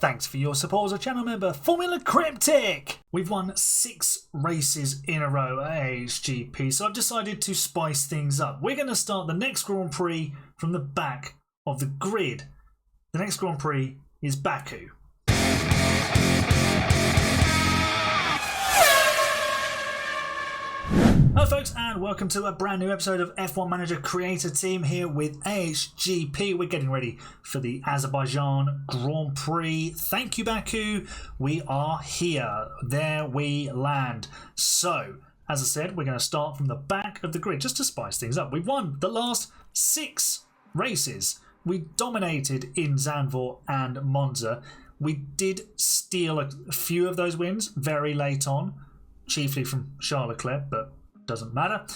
Thanks for your support as a channel member, Formula Cryptic! We've won 6 races in a row at AHGP, so I've decided to spice things up. We're going to start the next Grand Prix from the back of the grid. The next Grand Prix is Baku. Hello folks, and welcome to a brand new episode of F1 Manager Creator Team here with AHGP. We're getting ready for the Azerbaijan Grand Prix. Thank you, Baku. We are here. There we land. So, as I said, we're going to start from the back of the grid just to spice things up. We've won the last 6 races. We dominated in Zandvoort and Monza. We did steal a few of those wins very late on, chiefly from Charles Leclerc, but doesn't matter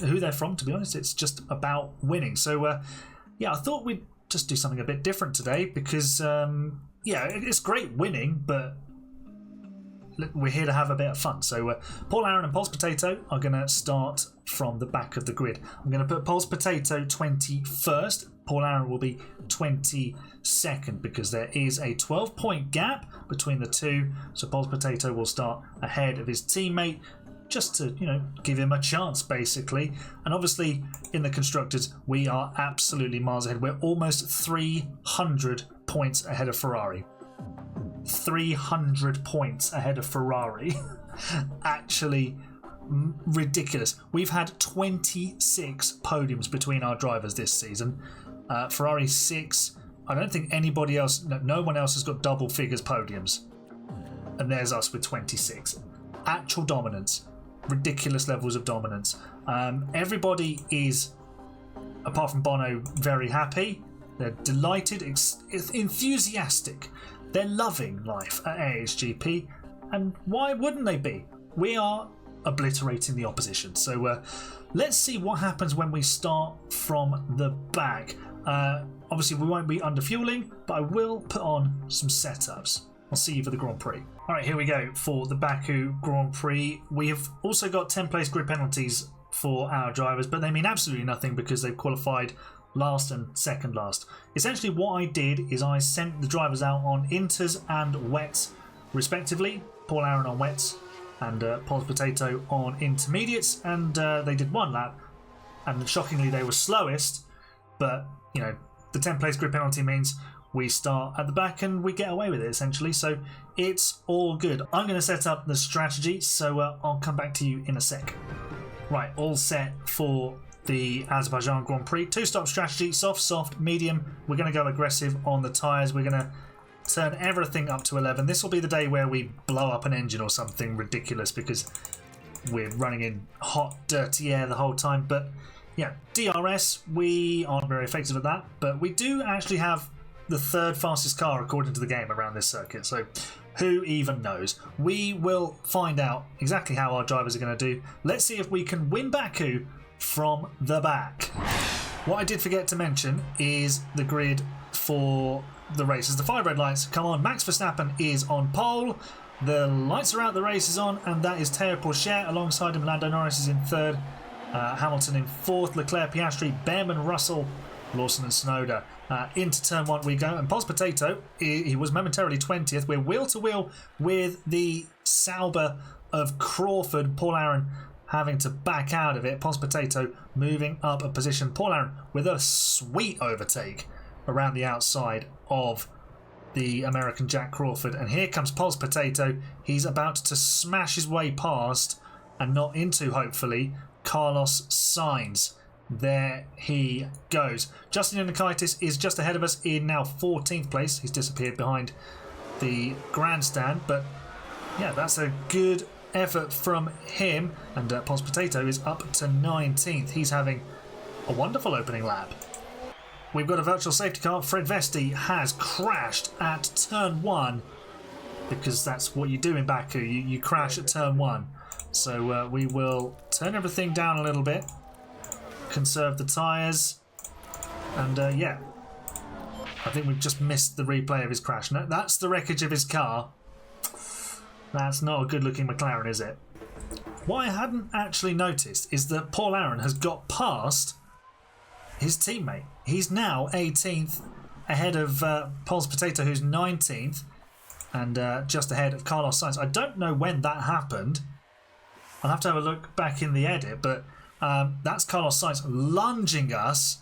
who they're from, to be honest. It's just about winning. So yeah, I thought we'd just do something a bit different today because yeah, it's great winning, but we're here to have a bit of fun. So Paul Aaron and Pulse Potato are going to start from the back of the grid. I'm going to put Pulse Potato 21st. Paul Aaron will be 22nd because there is a 12-point gap between the two. So Pulse Potato will start ahead of his teammate, just to, you know, give him a chance, basically. And obviously, in the Constructors, we are absolutely miles ahead. We're almost 300 points ahead of Ferrari. 300 points ahead of Ferrari. Actually, ridiculous. We've had 26 podiums between our drivers this season. Ferrari 6. I don't think anybody else, no one else has got double figures podiums. And there's us with 26. Actual dominance. Ridiculous levels of dominance. Everybody is, apart from Bono, very happy. They're delighted, enthusiastic. They're loving life at AHGP, and why wouldn't they be? We are obliterating the opposition. So let's see what happens when we start from the back. Obviously we won't be under fueling, but I will put on some setups. I'll see you for the Grand Prix. Alright, here we go for the Baku Grand Prix. We have also got 10 place grid penalties for our drivers, but they mean absolutely nothing because they've qualified last and second last. Essentially what I did is I sent the drivers out on inters and wets respectively. Paul Aaron on wets and Pulse Potato on intermediates, and they did 1 lap, and shockingly they were slowest, but you know, the 10 place grid penalty means we start at the back and we get away with it, essentially. So it's all good. I'm going to set up the strategy, so I'll come back to you in a sec. Right, all set for the Azerbaijan Grand Prix. 2-stop strategy, soft, soft, medium. We're going to go aggressive on the tyres. We're going to turn everything up to 11. This will be the day where we blow up an engine or something ridiculous because we're running in hot, dirty air the whole time. But yeah, DRS, we aren't very effective at that, but we do actually have the 3rd fastest car according to the game around this circuit, so who even knows? We will find out exactly how our drivers are going to do. Let's see if we can win Baku from the back. What I did forget to mention is the grid for the races. The 5 red lights come on. Max Verstappen is on pole. The lights are out, the race is on, and that is Teo Pourchaire. Alongside him, Lando Norris is in 3rd, Hamilton in 4th, Leclerc, Piastri, Behrman, Russell, Lawson and Tsunoda. Into turn 1 we go, and Pulse Potato, he was momentarily 20th. We're wheel to wheel with the Sauber of Crawford. Paul Aaron having to back out of it. Pulse Potato moving up a position. Paul Aaron with a sweet overtake around the outside of the American Jack Crawford. And here comes Pulse Potato. He's about to smash his way past and not into, hopefully, Carlos Sainz. There he goes. Justin Yanakaitis is just ahead of us in now 14th place. He's disappeared behind the grandstand, but yeah, that's a good effort from him. And Pulse Potato is up to 19th. He's having a wonderful opening lap. We've got a virtual safety car. Fred Vesti has crashed at turn 1 because that's what you do in Baku. You crash at turn 1. So we will turn everything down a little bit, conserve the tyres, and yeah, I think we've just missed the replay of his crash. No, that's the wreckage of his car. That's not a good looking McLaren, is it? What I hadn't actually noticed is that Paul Aaron has got past his teammate. He's now 18th ahead of Pulse Potato, who's 19th. and just ahead of Carlos Sainz. I don't know when that happened. I'll have to have a look back in the edit, but that's Carlos Sainz lunging us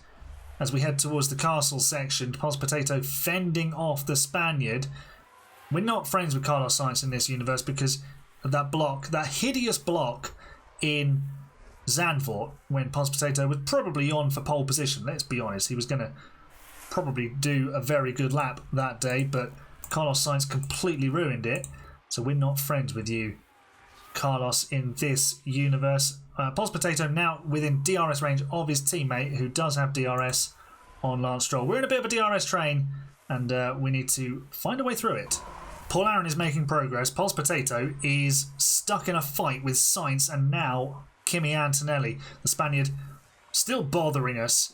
as we head towards the castle section. Pulse Potato fending off the Spaniard. We're not friends with Carlos Sainz in this universe because of that block, that hideous block in Zandvoort when Pulse Potato was probably on for pole position. Let's be honest, he was going to probably do a very good lap that day, but Carlos Sainz completely ruined it. So we're not friends with you, Carlos, in this universe. Pulse Potato now within DRS range of his teammate, who does have DRS on Lance Stroll. We're in a bit of a DRS train, and we need to find a way through it. Paul Aaron is making progress. Pulse Potato is stuck in a fight with Sainz, and now Kimi Antonelli, the Spaniard, still bothering us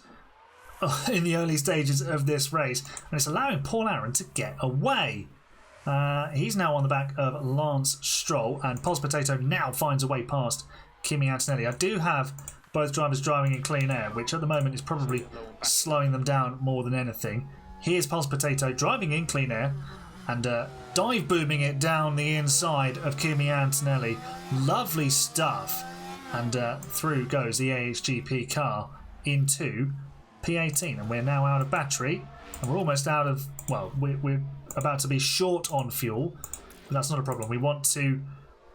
in the early stages of this race, and it's allowing Paul Aaron to get away. He's now on the back of Lance Stroll, and Pulse Potato now finds a way past Kimi Antonelli. I do have both drivers driving in clean air, which at the moment is probably slowing them down more than anything. Here's Pulse Potato driving in clean air and dive booming it down the inside of Kimi Antonelli. Lovely stuff. And through goes the AHGP car into P18, and we're now out of battery, and we're almost out of, well, we're about to be short on fuel, but that's not a problem. We want to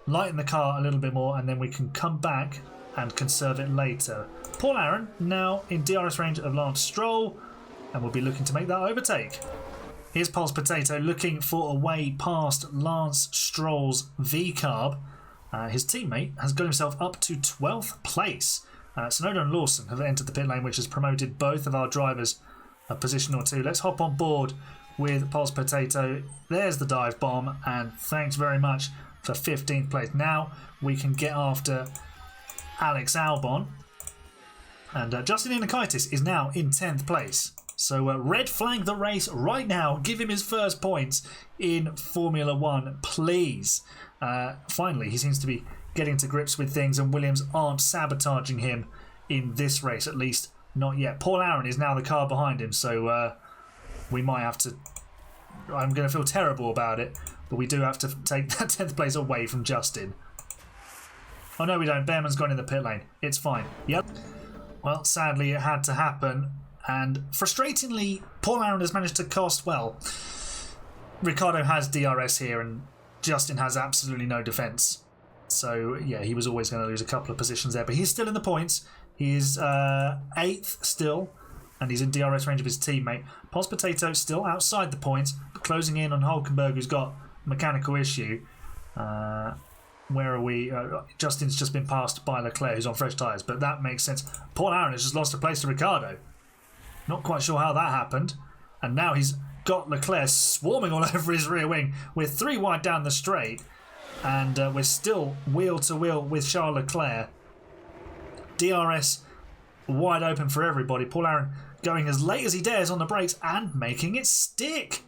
lighten the car a little bit more, and then we can come back and conserve it later. Paul Aaron now in DRS range of Lance Stroll, and we'll be looking to make that overtake. Here's Pulse Potato looking for a way past Lance Stroll's V-carb. His teammate has got himself up to 12th place. Sonoda and Lawson have entered the pit lane, which has promoted both of our drivers a position or two. Let's hop on board with Pulse Potato. There's the dive bomb, and thanks very much for 15th place. Now we can get after Alex Albon, and Justin Inakaitis is now in 10th place. So red flag the race right now. Give him his first points in Formula One, please. Finally, he seems to be getting to grips with things, and Williams aren't sabotaging him in this race, at least not yet. Paul Aaron is now the car behind him, so we might have to... I'm going to feel terrible about it, but we do have to take that 10th place away from Justin. Oh no, we don't. Behrman's gone in the pit lane. It's fine. Yep. Well, sadly, it had to happen, and frustratingly, Paul Aaron has managed to cost, well, Ricciardo has DRS here, and Justin has absolutely no defence. So, yeah, he was always going to lose a couple of positions there. But he's still in the points. He is 8th still, and he's in DRS range of his teammate. Pulse Potato still outside the points, but closing in on Hulkenberg, who's got a mechanical issue. Where are we? Justin's just been passed by Leclerc, who's on fresh tyres, but that makes sense. Paul Aaron has just lost a place to Ricciardo. Not quite sure how that happened. And now he's got Leclerc swarming all over his rear wing. We're 3 wide down the straight, and we're still wheel to wheel with Charles Leclerc. DRS wide open for everybody. Paul Aaron going as late as he dares on the brakes and making it stick.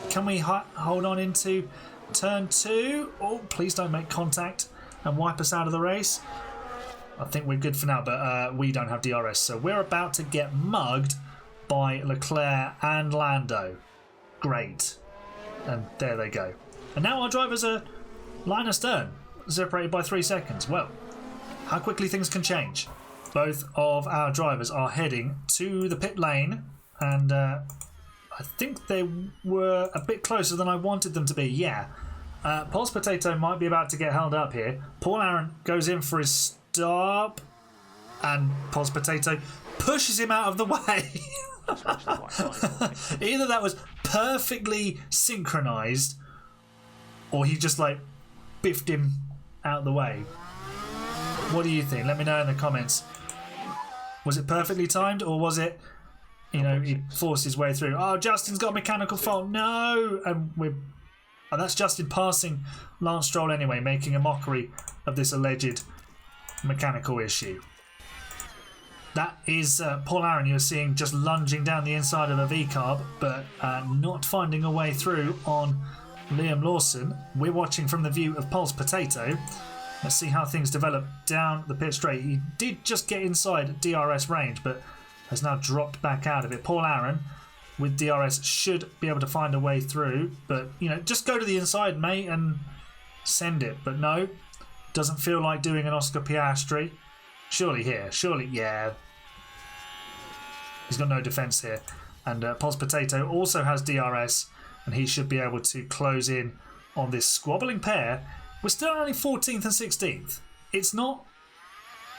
Can we hold on into turn 2? Oh, please don't make contact and wipe us out of the race. I think we're good for now, but we don't have DRS, so we're about to get mugged by Leclerc and Lando. Great. And there they go. And now our drivers are line astern, separated by 3 seconds. Well, how quickly things can change. Both of our drivers are heading to the pit lane, and I think they were a bit closer than I wanted them to be. Yeah. Pulse Potato might be about to get held up here. Paul Aaron goes in for his stop, and Pulse Potato pushes him out of the way. Either that was perfectly synchronised, or he just like biffed him out of the way. What do you think? Let me know in the comments. Was it perfectly timed, or was it, you know, he forced his way through? Oh, Justin's got a mechanical fault. No! And that's Justin passing Lance Stroll anyway, making a mockery of this alleged mechanical issue. That is Paul Aaron you're seeing just lunging down the inside of a V-carb, but not finding a way through on Liam Lawson. We're watching from the view of Pulse Potato. Let's see how things develop down the pit straight. He did just get inside DRS range, but has now dropped back out of it. Paul Aaron with DRS should be able to find a way through. But, you know, just go to the inside, mate, and send it. But no, doesn't feel like doing an Oscar Piastri. Surely here. Surely, yeah. He's got no defence here. And Pos Potato also has DRS, and he should be able to close in on this squabbling pair. We're still only 14th and 16th. It's not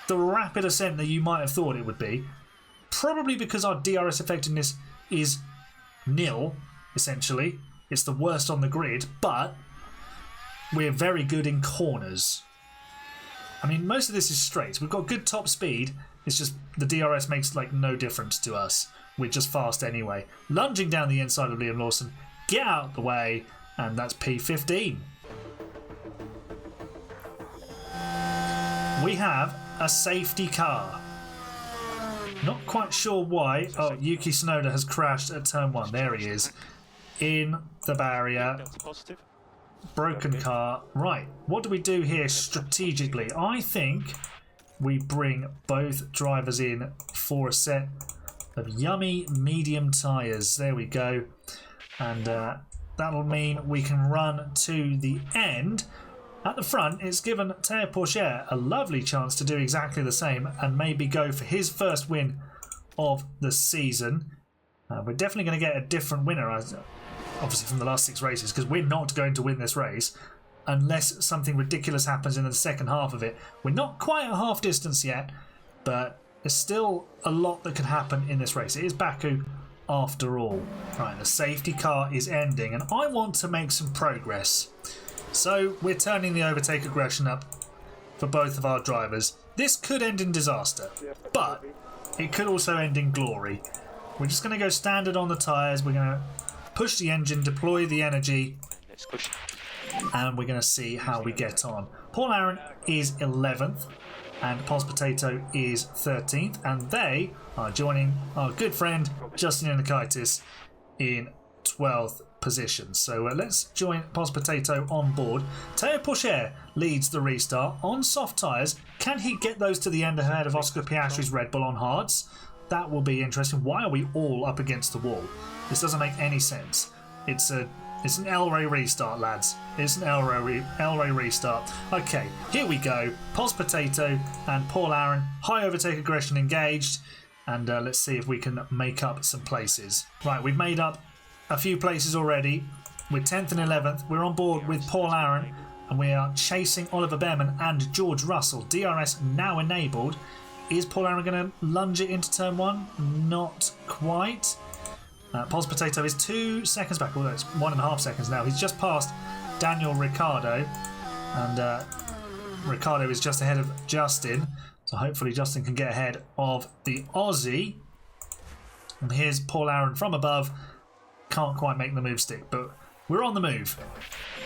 the rapid ascent that you might have thought it would be. Probably because our DRS effectiveness is nil, essentially. It's the worst on the grid, but we're very good in corners. I mean, most of this is straight. We've got good top speed. It's just the DRS makes like no difference to us. We're just fast anyway. Lunging down the inside of Liam Lawson. Get out the way, and that's P15. We have a safety car. Not quite sure why. Oh, Yuki Tsunoda has crashed at turn 1. There he is. In the barrier. Broken car. Right, what do we do here strategically? I think we bring both drivers in for a set of yummy medium tyres. There we go. And that'll mean we can run to the end. At the front, it's given Théo Pourchaire a lovely chance to do exactly the same and maybe go for his first win of the season. We're definitely going to get a different winner, obviously, from the last 6 races, because we're not going to win this race unless something ridiculous happens in the second half of it. We're not quite at half distance yet, but there's still a lot that could happen in this race. It is Baku after all. Right, the safety car is ending, and I want to make some progress. So we're turning the overtake aggression up for both of our drivers. This could end in disaster, but it could also end in glory. We're just going to go standard on the tyres. We're going to push the engine, deploy the energy, and we're going to see how we get on. Paul Aaron is 11th, and Pos Potato is 13th, and they are joining our good friend Justin Yanakaitis in 12th position. So let's join Pos Potato on board. Théo Pourchaire leads the restart on soft tyres. Can he get those to the end ahead of Oscar Piastri's Red Bull on hards? That will be interesting. Why are we all up against the wall? This doesn't make any sense. It's an El Rey restart, lads. It's an El Rey restart. Okay, here we go. Pos Potato and Paul Aaron. High overtake aggression engaged. And let's see if we can make up some places. Right, we've made up a few places already. We're 10th and 11th. We're on board with Paul Aaron, and we are chasing Oliver Behrman and George Russell. DRS now enabled. Is Paul Aaron going to lunge it into turn 1? Not quite. Pos Potato is 2 seconds back, although it's 1.5 seconds now. He's just passed Daniel Ricciardo, and Ricciardo is just ahead of Justin. So hopefully Justin can get ahead of the Aussie. And here's Paul Aaron from above. Can't quite make the move stick, but we're on the move.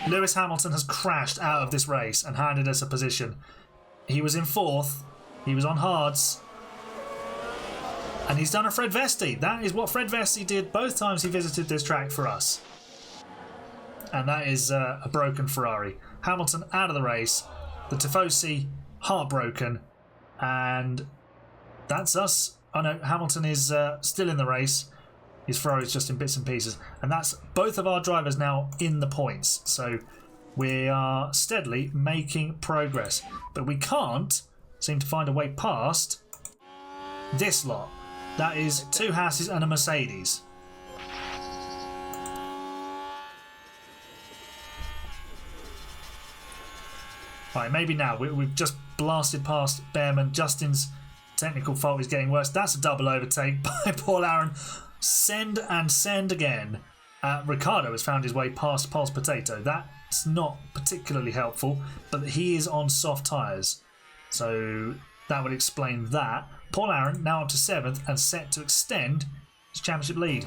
Lewis Hamilton has crashed out of this race and handed us a position. He was in 4th. He was on hards. And he's done a Fred Vesti. That is what Fred Vesti did both times he visited this track for us. And that is a broken Ferrari. Hamilton out of the race. The Tifosi heartbroken. And that's us. Oh no, Hamilton is still in the race. His Ferrari's just in bits and pieces. And that's both of our drivers now in the points. So we are steadily making progress. But we can't seem to find a way past this lot. That is 2 Hasses and a Mercedes. Right, maybe now. We've just blasted past Behrman. Justin's technical fault is getting worse. That's a double overtake by Paul Aaron. Send and send again. Ricciardo has found his way past Pos Potato. That's not particularly helpful, but he is on soft tyres. So that would explain that. Paul Aaron now up to 7th and set to extend his championship lead.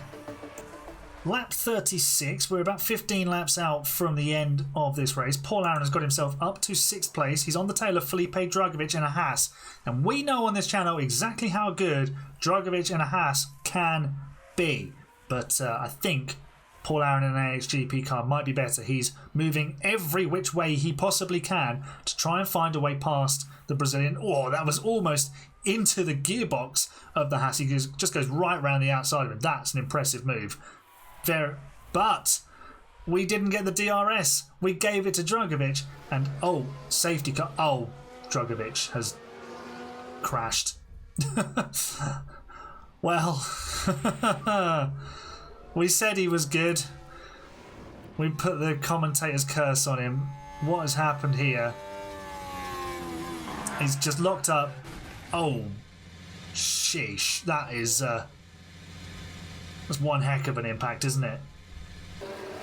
Lap 36, we're about 15 laps out from the end of this race. Paul Aaron has got himself up to 6th place. He's on the tail of Felipe Drugovich and a Haas. And we know on this channel exactly how good Drugovich and a Haas can be. But I think Paul Aaron in an AHGP car might be better. He's moving every which way he possibly can to try and find a way past the Brazilian. Oh, that was almost into the gearbox of the Haas. He just goes right around the outside of him. That's an impressive move. But we didn't get the DRS. We gave it to Dragovic. And, oh, safety car. Oh, Dragovic has crashed. Well, we said he was good. We put the commentator's curse on him. What has happened here? He's just locked up. Oh, sheesh. That's one heck of an impact, isn't it?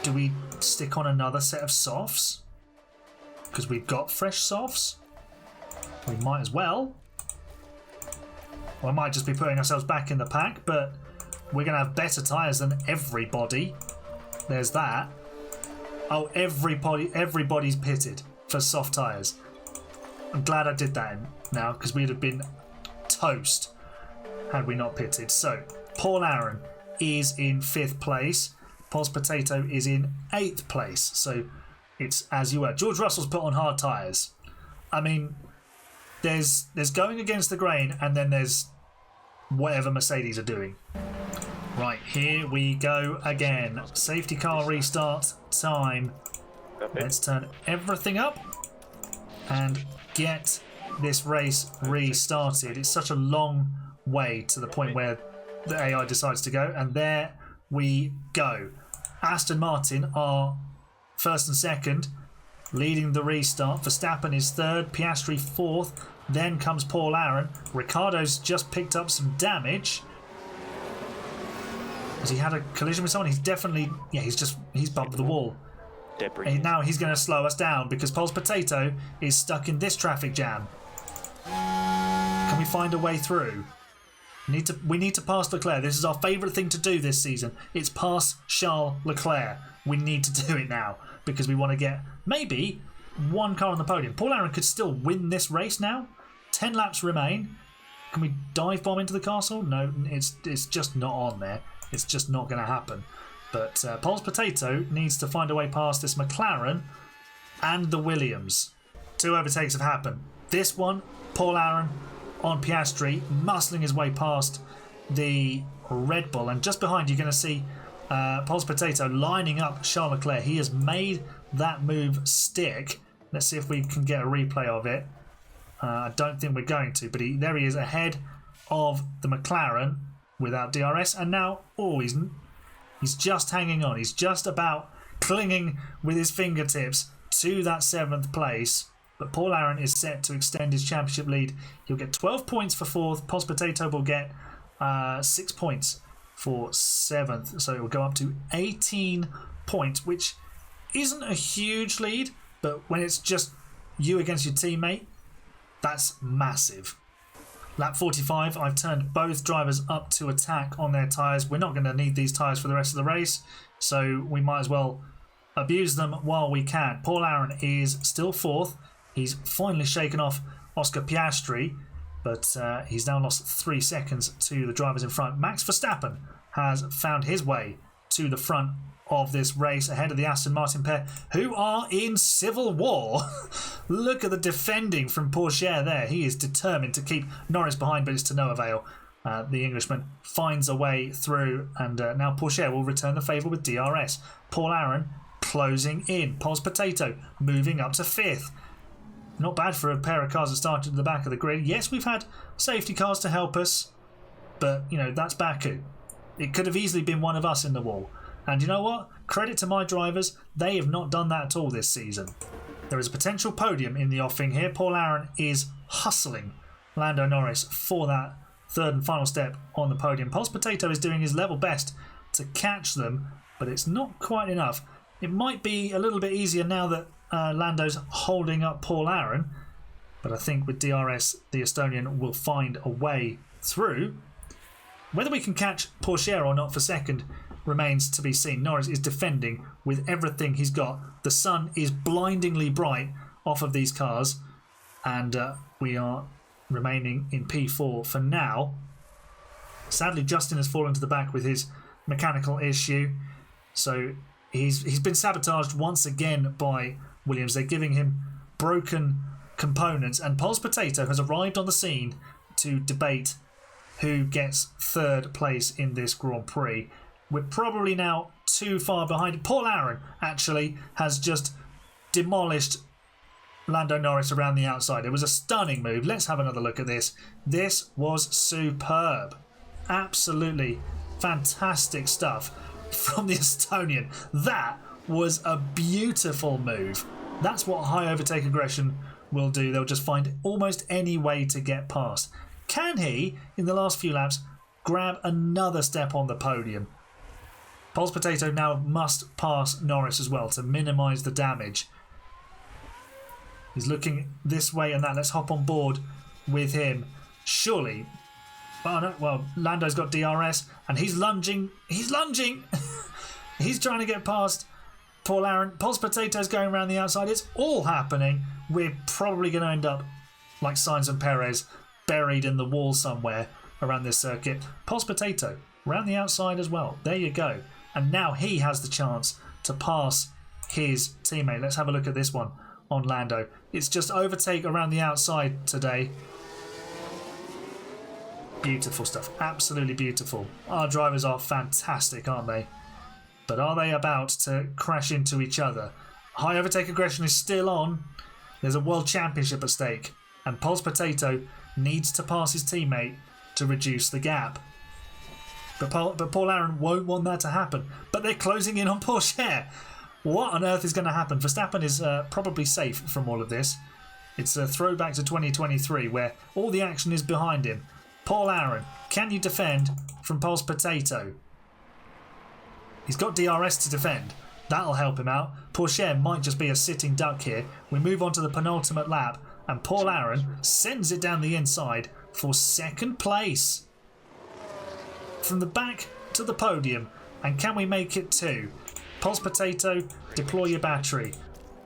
Do we stick on another set of softs? Because we've got fresh softs? We might as well. We might just be putting ourselves back in the pack, but we're going to have better tyres than everybody. There's that. Oh, everybody's pitted for soft tyres. I'm glad I did that now, because we'd have been toast had we not pitted. So, Paul Aaron is in 5th place. Pos Potato is in 8th place. So, it's as you were. George Russell's put on hard tyres. I mean, there's going against the grain, and then there's whatever Mercedes are doing. Right, here we go again. Safety car restart time. Let's turn everything up and get this race restarted. It's such a long way to the point where the AI decides to go, and there we go. Aston Martin are 1st and 2nd, leading the restart. Verstappen is 3rd, Piastri 4th. Then comes Paul Aaron. Ricciardo's just picked up some damage. Has he had a collision with someone? He's definitely... Yeah, he's bumped the wall. And now he's going to slow us down because Pol's Potato is stuck in this traffic jam. Can we find a way through? We need to pass Leclerc. This is our favourite thing to do this season. It's pass Charles Leclerc. We need to do it now because we want to get maybe one car on the podium. Paul Aaron could still win this race now. 10 laps remain. Can we dive bomb into the castle? No, it's just not on there. It's just not going to happen. But Pol's Potato needs to find a way past this McLaren and the Williams. 2 overtakes have happened. This one, Paul Aaron on Piastri, muscling his way past the Red Bull. And just behind, you're going to see Pol's Potato lining up Charles Leclerc. He has made that move stick. Let's see if we can get a replay of it. I don't think we're going to, but there he is ahead of the McLaren without DRS. And now, oh, he's just hanging on. He's just about clinging with his fingertips to that 7th place. But Paul Aaron is set to extend his championship lead. He'll get 12 points for 4th. Pos Potato will get 6 points for 7th. So it will go up to 18 points, which isn't a huge lead. But when it's just you against your teammate, that's massive. Lap 45, I've turned both drivers up to attack on their tyres. We're not going to need these tyres for the rest of the race, so we might as well abuse them while we can. Paul Aaron is still 4th. He's finally shaken off Oscar Piastri, but he's now lost 3 seconds to the drivers in front. Max Verstappen has found his way to the front of this race ahead of the Aston Martin pair, who are in civil war. Look at the defending from Pourchaire there. He is determined to keep Norris behind, but it's to no avail. The Englishman finds a way through, and now Pourchaire will return the favour with DRS. Paul Aaron closing in. Pol's Potato moving up to 5th. Not bad for a pair of cars that started at the back of the grid. Yes, we've had safety cars to help us, but, you know, that's Baku. It could have easily been one of us in the wall. And you know what? Credit to my drivers, they have not done that at all this season. There is a potential podium in the offing here. Paul Aaron is hustling Lando Norris for that 3rd and final step on the podium. Pol's Potato is doing his level best to catch them, but it's not quite enough. It might be a little bit easier now that Lando's holding up Paul Aaron, but I think with DRS, the Estonian will find a way through. Whether we can catch Pourchaire or not for 2nd remains to be seen. Norris is defending with everything he's got. The sun is blindingly bright off of these cars, and we are remaining in P4 for now. Sadly, Justin has fallen to the back with his mechanical issue, So he's been sabotaged once again by Williams. They're giving him broken components, and Pol's Potato has arrived on the scene to debate who gets third place in this Grand Prix. We're probably now too far behind. Paul Aaron actually has just demolished Lando Norris around the outside. It was a stunning move. Let's have another look at this. This was superb. Absolutely fantastic stuff from the Estonian. That was a beautiful move. That's what high overtake aggression will do. They'll just find almost any way to get past. Can he, in the last few laps, grab another step on the podium? Pol's Potato now must pass Norris as well to minimise the damage. He's looking this way and that. Let's hop on board with him. Surely. Oh no, well, Lando's got DRS and he's lunging. He's lunging. He's trying to get past Paul Aaron. Pol's Potato's going around the outside. It's all happening. We're probably going to end up like Sainz and Perez, buried in the wall somewhere around this circuit. Pol's Potato around the outside as well. There you go. And now he has the chance to pass his teammate. Let's have a look at this one on Lando. It's just overtake around the outside today. Beautiful stuff. Absolutely beautiful. Our drivers are fantastic, aren't they? But are they about to crash into each other? High overtake aggression is still on. There's a world championship at stake. And Pol's Potato needs to pass his teammate to reduce the gap. But Paul Aaron won't want that to happen. But they're closing in on Porsche. What on earth is going to happen? Verstappen is probably safe from all of this. It's a throwback to 2023 where all the action is behind him. Paul Aaron, can you defend from Pol's Potato? He's got DRS to defend. That'll help him out. Porsche might just be a sitting duck here. We move on to the penultimate lap and Paul Aaron sends it down the inside for second place. From the back to the podium. And can we make it two? Pol's Potato, deploy your battery.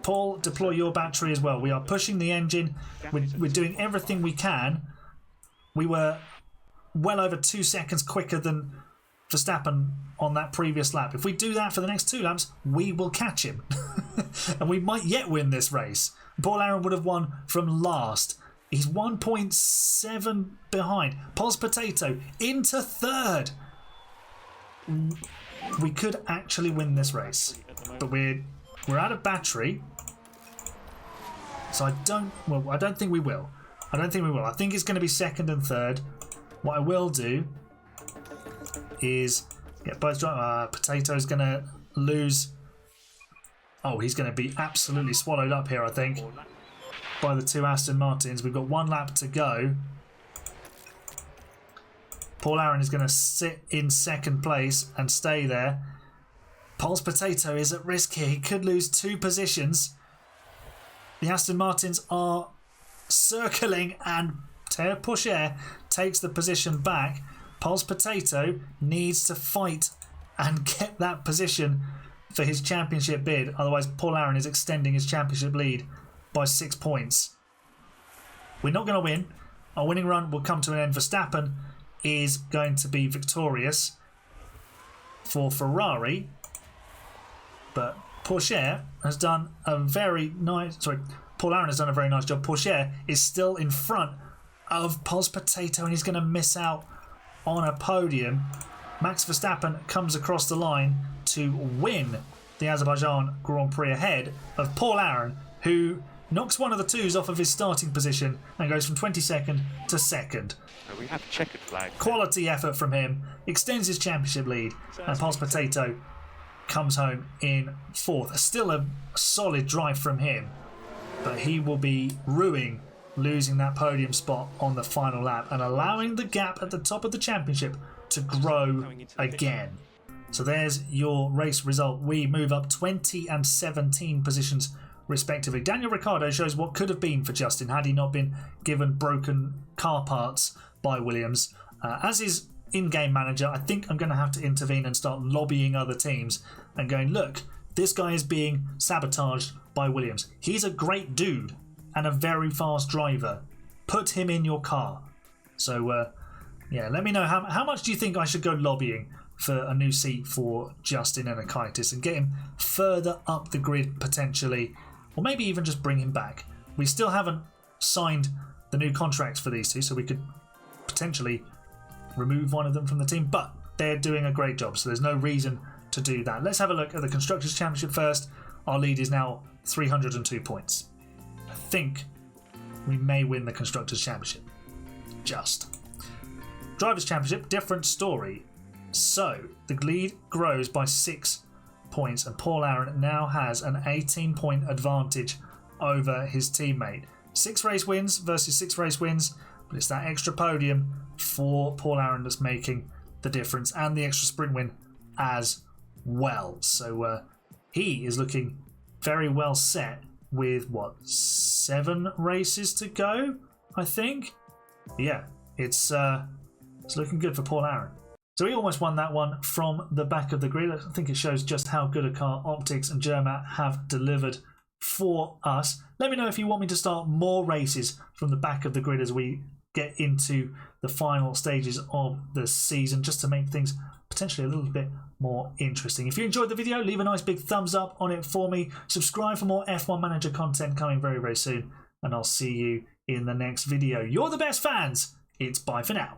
Paul, deploy your battery as well. We are pushing the engine. We're doing everything we can. We were well over 2 seconds quicker than Verstappen on that previous lap. If we do that for the next 2 laps, we will catch him. And we might yet win this race. Paul Aaron would have won from last. He's 1.7 behind. Pol's Potato into third. We could actually win this race. But we're out of battery. So I don't think we will. I think it's going to be second and third. What I will do is get both drivers. Potato's going to lose. Oh, he's going to be absolutely swallowed up here, I think, by the 2 Aston Martins. We've got 1 lap to go. Paul Aaron is going to sit in second place and stay there. Pol's Potato is at risk here. He could lose 2 positions. The Aston Martins are circling and Porsche takes the position back. Pol's Potato needs to fight and get that position for his championship bid. Otherwise, Paul Aaron is extending his championship lead by 6 points. We're not going to win. Our winning run will come to an end. Verstappen is going to be victorious for Ferrari. But Porsche has done a very nice... Paul Aaron has done a very nice job. Porsche is still in front of Pol's Potato and he's going to miss out on a podium. Max Verstappen comes across the line to win the Azerbaijan Grand Prix ahead of Paul Aaron, who knocks one of the 2s off of his starting position and goes from 22nd to 2nd. We have a checkered flag. Quality effort from him, extends his championship lead, and Pol's Potato comes home in 4th. Still a solid drive from him, but he will be ruining losing that podium spot on the final lap and allowing the gap at the top of the championship to grow again. So there's your race result. We move up 20 and 17 positions respectively. Daniel Ricciardo shows what could have been for Justin had he not been given broken car parts by Williams. As his in-game manager, I think I'm going to have to intervene and start lobbying other teams and going, look, this guy is being sabotaged by Williams. He's a great dude and a very fast driver. Put him in your car. So, yeah, let me know how much do you think I should go lobbying for a new seat for Justin Enakaitis and get him further up the grid potentially, or maybe even just bring him back. We still haven't signed the new contracts for these two, so we could potentially remove one of them from the team, but they're doing a great job, so there's no reason to do that. Let's have a look at the Constructors' Championship first. Our lead is now 302 points. I think we may win the Constructors' Championship. Just. Drivers' Championship, different story. So, the lead grows by 6 points, and Paul Aaron now has an 18-point advantage over his teammate. 6 race wins versus 6 race wins, but it's that extra podium for Paul Aaron that's making the difference, and the extra sprint win as well. So he is looking very well set with, what, 7 races to go, I think? Yeah, it's looking good for Paul Aaron. So he almost won that one from the back of the grid. I think it shows just how good a car Optics and Germat have delivered for us. Let me know if you want me to start more races from the back of the grid as we get into the final stages of the season, just to make things potentially a little bit more interesting. If you enjoyed the video, leave a nice big thumbs up on it for me. Subscribe for more F1 Manager content coming very, very soon, and I'll see you in the next video. You're the best fans. It's bye for now.